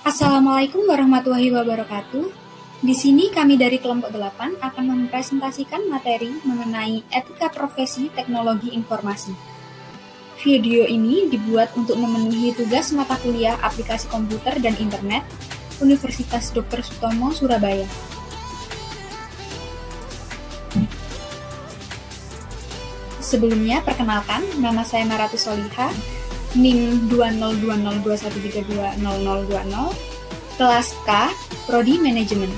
Assalamualaikum warahmatullahi wabarakatuh. Di sini kami dari kelompok 8 akan mempresentasikan materi mengenai etika profesi teknologi informasi. Video ini dibuat untuk memenuhi tugas mata kuliah aplikasi komputer dan internet Universitas Dr. Sutomo, Surabaya. Sebelumnya, perkenalkan, nama saya Maratu Soliha, NIM 202021320020, kelas K, Prodi Manajemen.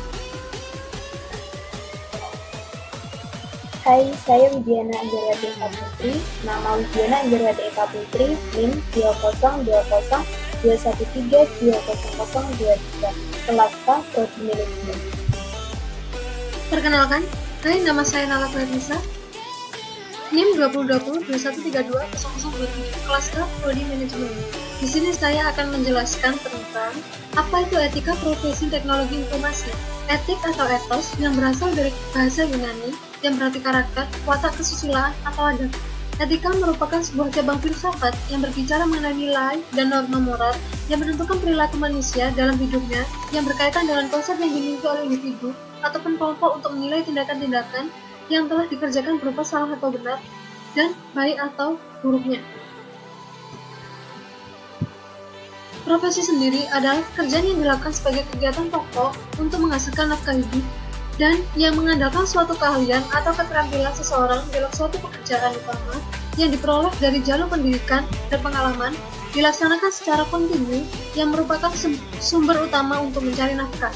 Hai, saya Widiana Anggarwati Eka Putri, nama Widiana Anggarwati Eka Putri, NIM 20202132002023, kelas K, Prodi Manajemen. Perkenalkan, hai, nama saya Nala Clarissa, NIM 202021320027, kelas K, Prodi Manajemen. Di sini saya akan menjelaskan tentang apa itu etika profesi teknologi informasi. Etik atau etos yang berasal dari bahasa Yunani yang berarti karakter, watak kesusilaan, atau adab. Etika merupakan sebuah cabang filsafat yang berbicara mengenai nilai dan norma moral yang menentukan perilaku manusia dalam hidupnya yang berkaitan dengan konsep yang dimiliki oleh individu ataupun kelompok untuk menilai tindakan-tindakan yang telah dikerjakan berupa salah atau benar, dan baik atau buruknya. Profesi sendiri adalah pekerjaan yang dilakukan sebagai kegiatan pokok untuk menghasilkan nafkah hidup dan yang mengandalkan suatu keahlian atau keterampilan seseorang dalam suatu pekerjaan utama yang diperoleh dari jalur pendidikan dan pengalaman dilaksanakan secara kontinu yang merupakan sumber utama untuk mencari nafkah.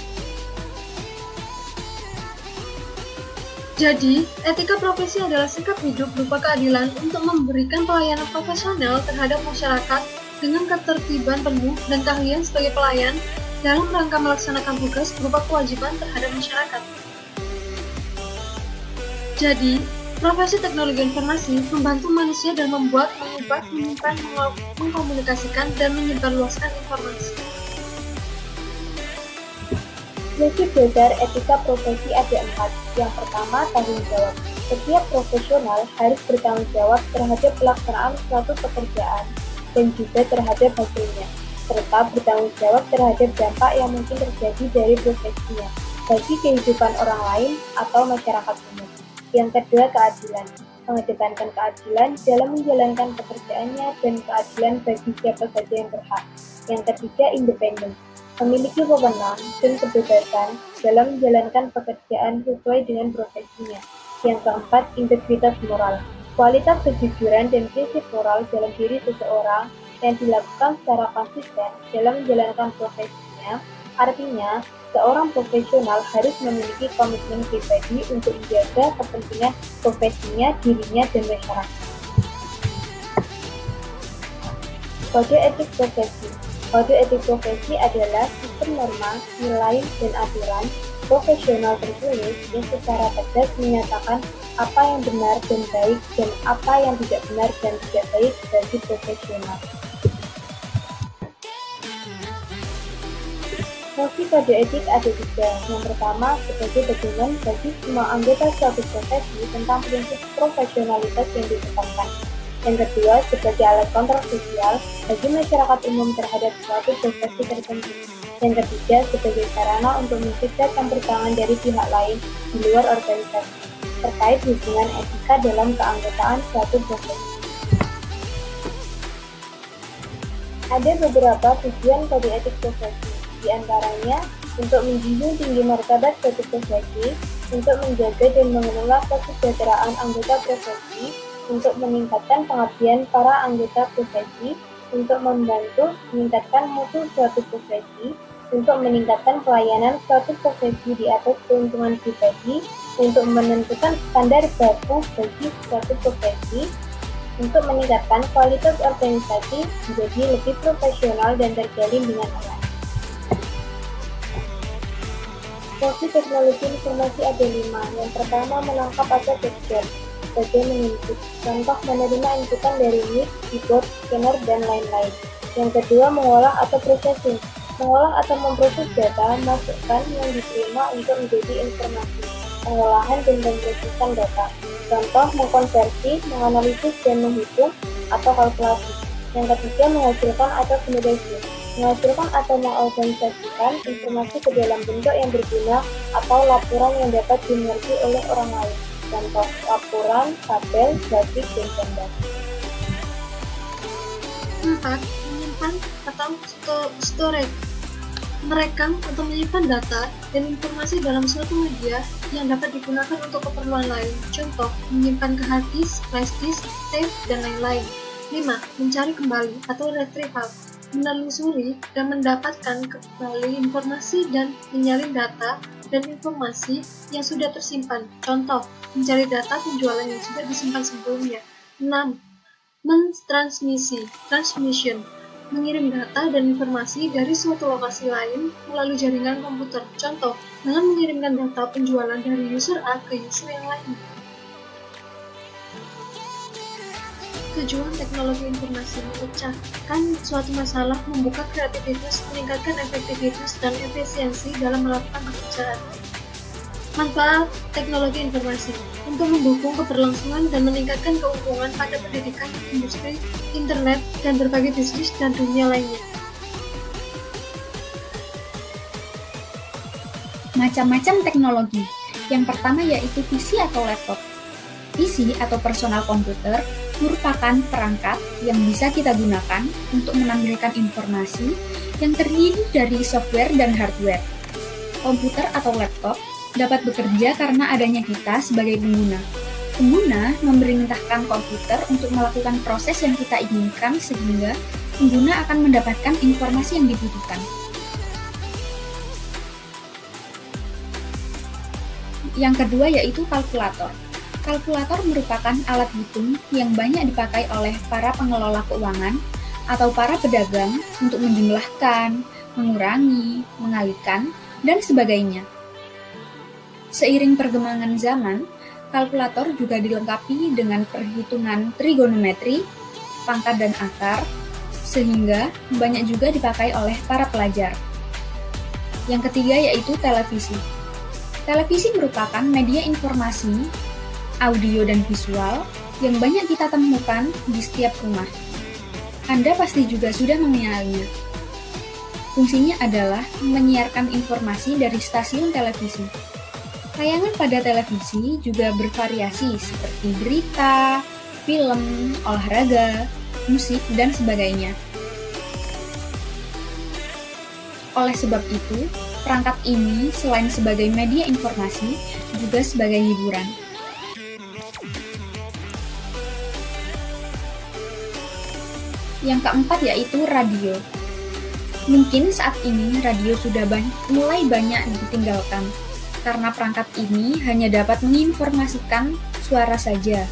Jadi, etika profesi adalah sikap hidup berupa keadilan untuk memberikan pelayanan profesional terhadap masyarakat dengan ketertiban penuh dan keahlian sebagai pelayan dalam rangka melaksanakan tugas berupa kewajiban terhadap masyarakat. Jadi, profesi teknologi informasi membantu manusia dalam membuat, mengubah, menyimpan, mengkomunikasikan, dan menyebarluaskan informasi. Prinsip dasar etika profesi ada 4. Yang pertama, tanggung jawab. Setiap profesional harus bertanggung jawab terhadap pelaksanaan suatu pekerjaan dan juga terhadap hasilnya, serta bertanggung jawab terhadap dampak yang mungkin terjadi dari profesinya bagi kehidupan orang lain atau masyarakat umum. Yang kedua, keadilan. Mengedepankan keadilan dalam menjalankan pekerjaannya dan keadilan bagi siapa saja yang berhak. Yang ketiga, independen. Memiliki wewenang dan kebebasan dalam menjalankan pekerjaan sesuai dengan profesinya. Yang keempat, integritas moral. Kualitas kejujuran dan prinsip moral dalam diri seseorang yang dilakukan secara konsisten dalam menjalankan profesinya. Artinya, seorang profesional harus memiliki komitmen pribadi untuk menjaga kepentingan profesinya, dirinya, dan masyarakat. Kode etik profesi. Kode etik profesi adalah sistem norma, nilai, dan aturan profesional tertulis yang secara tegas menyatakan apa yang benar dan baik dan apa yang tidak benar dan tidak baik bagi profesional. Fungsi kode etik ada 3. Yang pertama, sebagai pedoman bagi semua anggota suatu profesi tentang prinsip profesionalitas yang ditetapkan. Yang kedua, sebagai alat kontrol sosial bagi masyarakat umum terhadap suatu profesi tertentu. Yang ketiga, sebagai sarana untuk mencegah campur tangan dari pihak lain di luar organisasi terkait hubungan etika dalam keanggotaan suatu profesi. Ada beberapa tujuan kode etik profesi, di antaranya untuk menjunjung tinggi martabat suatu profesi, untuk menjaga dan mengelola kesejahteraan anggota profesi, untuk meningkatkan pengabdian para anggota profesi, untuk membantu meningkatkan mutu suatu profesi, untuk meningkatkan pelayanan suatu profesi di atas keuntungan pribadi, untuk menentukan standar baku bagi suatu profesi, untuk meningkatkan kualitas organisasi menjadi lebih profesional dan terjalin dengan aman. Fungsi teknologi informasi ada 5. Yang pertama, menangkap atau capture sebagai menginput, contoh menerima inputan dari mic, keyboard, scanner, dan lain-lain. Yang kedua, mengolah atau processing, mengolah atau memproses data, masukan yang diterima untuk menjadi informasi, pengolahan dan pemrosesan data, contoh mengkonversi, menganalisis dan menghitung, atau kalkulasi. Yang ketiga, menghasilkan atau generasi, menghasilkan atau mengorganisasikan informasi ke dalam bentuk yang berguna atau laporan yang dapat dimengerti oleh orang lain. Contoh, laporan, tabel, grafik, dan gambar. 4. Menyimpan atau storage. Merekam atau menyimpan data dan informasi dalam suatu media yang dapat digunakan untuk keperluan lain. Contoh, menyimpan ke hard disk, flash disk, tape, dan lain-lain. 5. Mencari kembali atau retrieval. Menelusuri dan mendapatkan kembali informasi dan menyalin data dan informasi yang sudah tersimpan. Contoh, mencari data penjualan yang sudah disimpan sebelumnya. 6. Transmission, mengirim data dan informasi dari suatu lokasi lain melalui jaringan komputer. Contoh, dengan mengirimkan data penjualan dari user A ke user yang lain. Tujuan teknologi informasi memecahkan suatu masalah, membuka kreativitas, meningkatkan efektivitas dan efisiensi dalam melakukan pekerjaan. Manfaat teknologi informasi untuk mendukung keberlangsungan dan meningkatkan keuntungan pada pendidikan, industri, internet, dan berbagai bisnis dan dunia lainnya. Macam-macam teknologi. Yang pertama yaitu PC atau laptop. PC atau personal computer merupakan perangkat yang bisa kita gunakan untuk menampilkan informasi yang terdiri dari software dan hardware. Komputer atau laptop dapat bekerja karena adanya kita sebagai pengguna. Pengguna memerintahkan komputer untuk melakukan proses yang kita inginkan sehingga pengguna akan mendapatkan informasi yang dibutuhkan. Yang kedua yaitu kalkulator. Kalkulator merupakan alat hitung yang banyak dipakai oleh para pengelola keuangan atau para pedagang untuk menjumlahkan, mengurangi, mengalihkan, dan sebagainya. Seiring perkembangan zaman, kalkulator juga dilengkapi dengan perhitungan trigonometri, pangkat dan akar, sehingga banyak juga dipakai oleh para pelajar. Yang ketiga yaitu televisi. Televisi merupakan media informasi, audio dan visual yang banyak kita temukan di setiap rumah. Anda pasti juga sudah mengenalinya. Fungsinya adalah menyiarkan informasi dari stasiun televisi. Tayangan pada televisi juga bervariasi seperti berita, film, olahraga, musik, dan sebagainya. Oleh sebab itu, perangkat ini selain sebagai media informasi, juga sebagai hiburan. Yang keempat yaitu radio. Mungkin saat ini radio sudah mulai banyak ditinggalkan, karena perangkat ini hanya dapat menginformasikan suara saja,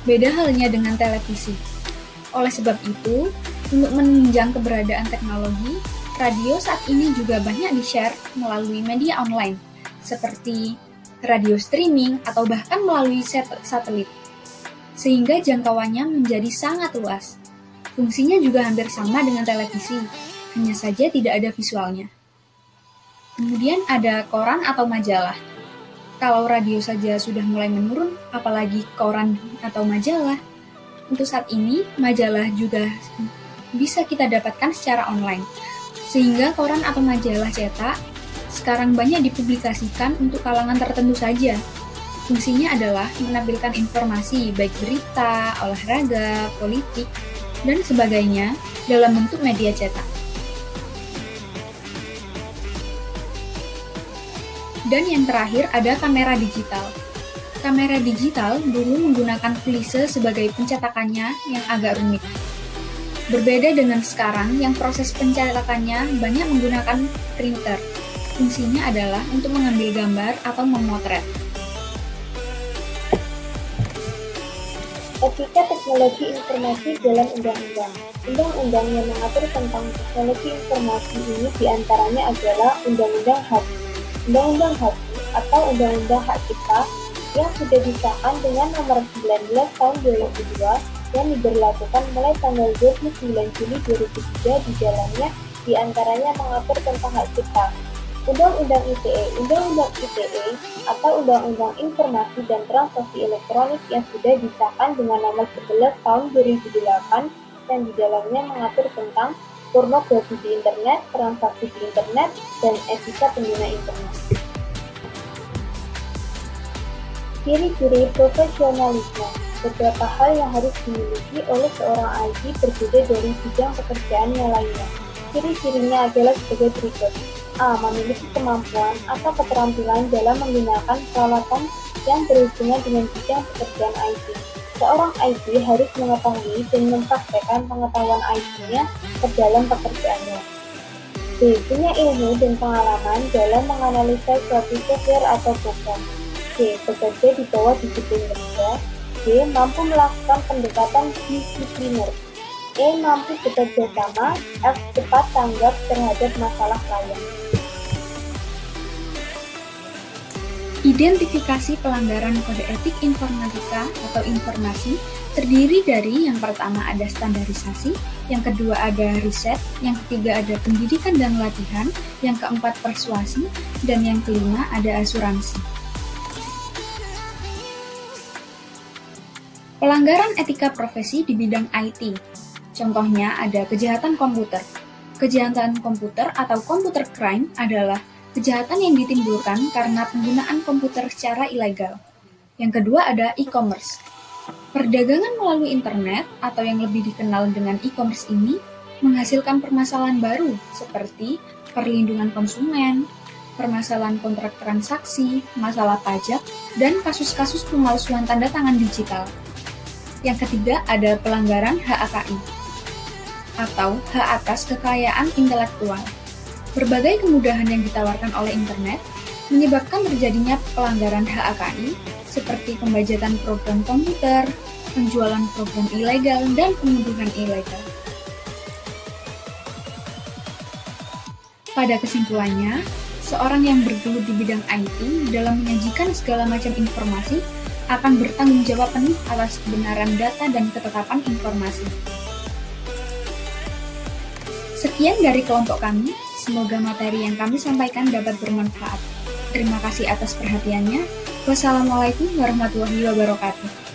beda halnya dengan televisi. Oleh sebab itu, untuk menunjang keberadaan teknologi, radio saat ini juga banyak di-share melalui media online, seperti radio streaming atau bahkan melalui satelit, sehingga jangkauannya menjadi sangat luas. Fungsinya juga hampir sama dengan televisi, hanya saja tidak ada visualnya. Kemudian ada koran atau majalah. Kalau radio saja sudah mulai menurun, apalagi koran atau majalah. Untuk saat ini, majalah juga bisa kita dapatkan secara online. Sehingga koran atau majalah cetak sekarang banyak dipublikasikan untuk kalangan tertentu saja. Fungsinya adalah menampilkan informasi baik berita, olahraga, politik, dan sebagainya dalam bentuk media cetak. Dan yang terakhir ada kamera digital. Kamera digital dulu menggunakan flise sebagai pencetakannya yang agak rumit. Berbeda dengan sekarang yang proses pencetakannya banyak menggunakan printer. Fungsinya adalah untuk mengambil gambar atau memotret. Etika teknologi informasi dalam undang-undang. Undang-undang yang mengatur tentang teknologi informasi ini diantaranya adalah Undang-Undang HAK. Undang-Undang HAK atau Undang-Undang Hak Cipta yang sudah disahkan dengan nomor 19 tahun 2002 yang diberlakukan mulai tanggal 29 Juli 2003 di dalamnya diantaranya mengatur tentang hak cipta. Undang-Undang ITE, Undang-Undang ITE atau Undang-Undang Informasi dan Transaksi Elektronik yang sudah disahkan dengan nomor 11 tahun 2008 yang di dalamnya mengatur tentang pornografi di internet, transaksi di internet, dan etika pengguna internet. Ciri-ciri profesionalisme. Beberapa hal yang harus dimiliki oleh seorang IT berbeda dari bidang pekerjaan yang lainnya. Ciri-cirinya adalah sebagai berikut. A. Memiliki kemampuan atau keterampilan dalam menggunakan peralatan yang berhubungan dengan bidang pekerjaan IT. Seorang IT harus mengetahui dan mempraktekkan pengetahuan IT-nya ke dalam pekerjaannya. B. Punya ilmu dan pengalaman dalam menganalisa suatu software atau program. C. Bekerja di bawah disiplin kerja. D. Mampu melakukan pendekatan disipliner. E. Mampu bekerja sama. F. Cepat tanggap terhadap masalah klien. Identifikasi pelanggaran kode etik informatika atau informasi terdiri dari yang pertama ada standarisasi, yang kedua ada riset, yang ketiga ada pendidikan dan latihan, yang keempat persuasi, dan yang kelima ada asuransi. Pelanggaran etika profesi di bidang IT. Contohnya ada kejahatan komputer. Kejahatan komputer atau computer crime adalah kejahatan yang ditimbulkan karena penggunaan komputer secara ilegal. Yang kedua ada e-commerce. Perdagangan melalui internet atau yang lebih dikenal dengan e-commerce ini menghasilkan permasalahan baru seperti perlindungan konsumen, permasalahan kontrak transaksi, masalah pajak, dan kasus-kasus pemalsuan tanda tangan digital. Yang ketiga ada pelanggaran HAKI atau hak atas kekayaan intelektual. Berbagai kemudahan yang ditawarkan oleh internet menyebabkan terjadinya pelanggaran HAKI seperti pembajatan program komputer, penjualan program ilegal, dan pengunduhan ilegal. Pada kesimpulannya, seorang yang bergelut di bidang IT dalam menyajikan segala macam informasi akan bertanggung jawab penuh atas kebenaran data dan ketetapan informasi. Sekian dari kelompok kami. Semoga materi yang kami sampaikan dapat bermanfaat. Terima kasih atas perhatiannya. Wassalamualaikum warahmatullahi wabarakatuh.